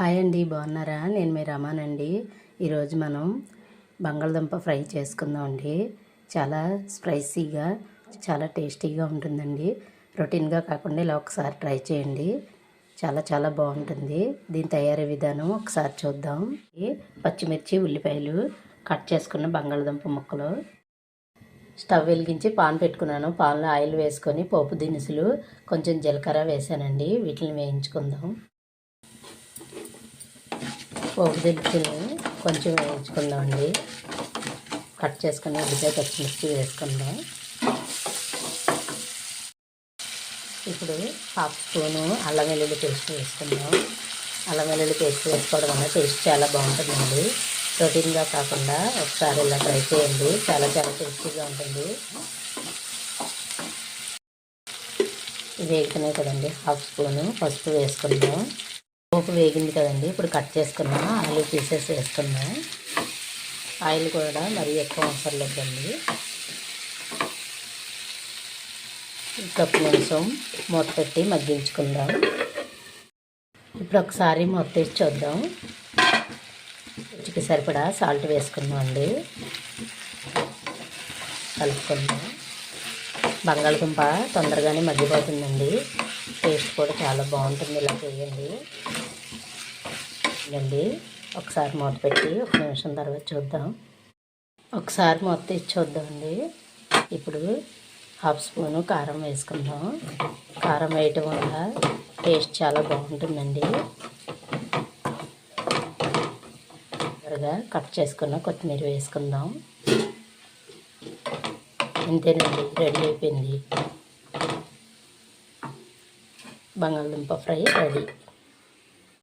Hi అండి, బాగున్నారా? నేను మీ రమానండి. ఈరోజు మనం బంగాళదుంప ఫ్రై చేసుకుందాం అండి. చాలా స్పైసీగా, చాలా టేస్టీగా ఉంటుందండి. రొటీన్గా కాకుండా ఇలా ఒకసారి ట్రై చేయండి. చాలా చాలా బాగుంటుంది. దీని తయారీ విధానం ఒకసారి చూద్దాం. పచ్చిమిర్చి, ఉల్లిపాయలు, కట్ చేసుకున్న బంగాళదుంప ముక్కలు. స్టవ్ వెలిగించి పాన్ పెట్టుకున్నాను. పాన్లో ఆయిల్ వేసుకొని పోపు దినుసులు, కొంచెం జీలకర్ర వేసానండి. వీటిని వేయించుకుందాం. పోపు దినుసులు కొంచెం వేయించుకుందామండి. కట్ చేసుకుని ఉల్లిపాయ, పచ్చిమిర్చి వేసుకుందాం. ఇప్పుడు హాఫ్ స్పూను అల్లం వెల్లుల్లి పేస్ట్ వేసుకుందాం. అల్లం వెల్లుల్లి పేస్ట్ వేసుకోవడం వల్ల టేస్ట్ చాలా బాగుంటుందండి. ప్రోటీన్గా కాకుండా ఒకసారి ఇలా ట్రై చేయండి. చాలా చాలా టేస్టీగా ఉంటుంది. వేగుతున్నాయి కదండి. హాఫ్ స్పూను పసుపు వేసుకుందాం. పోపు వేగింది కదండి. ఇప్పుడు కట్ చేసుకున్నాం ఆలు పీసెస్ వేసుకుందాం. ఆయిల్ కూడా మరీ ఎక్కువ అవసరం లేదండి. కప్పు నిమిషం మూత పెట్టి మగ్గించుకుందాం. ఇప్పుడు ఒకసారి మూత తీసి చూద్దాం. రుచికి సరిపడా సాల్ట్ వేసుకుందాం అండి. కలుపుకుందాం. బంగాళదుంప తొందరగానే మగ్గిపోతుందండి. టేస్ట్ కూడా చాలా బాగుంటుంది. ఇలా చేయండి అండి. ఒకసారి మూత పెట్టి ఒక నిమిషం తర్వాత చూద్దాం. ఒకసారి మూత తీసి చూద్దామండి. ఇప్పుడు హాఫ్ స్పూను కారం వేసుకుందాం. కారం వేయటం వల్ల టేస్ట్ చాలా బాగుంటుందండి. త్వరగా కట్ చేసుకున్న కొత్తిమీర వేసుకుందాం. ఇంతేనండి, రెడీ అయిపోయింది. బంగాళదుంప ఫ్రై రెడీ.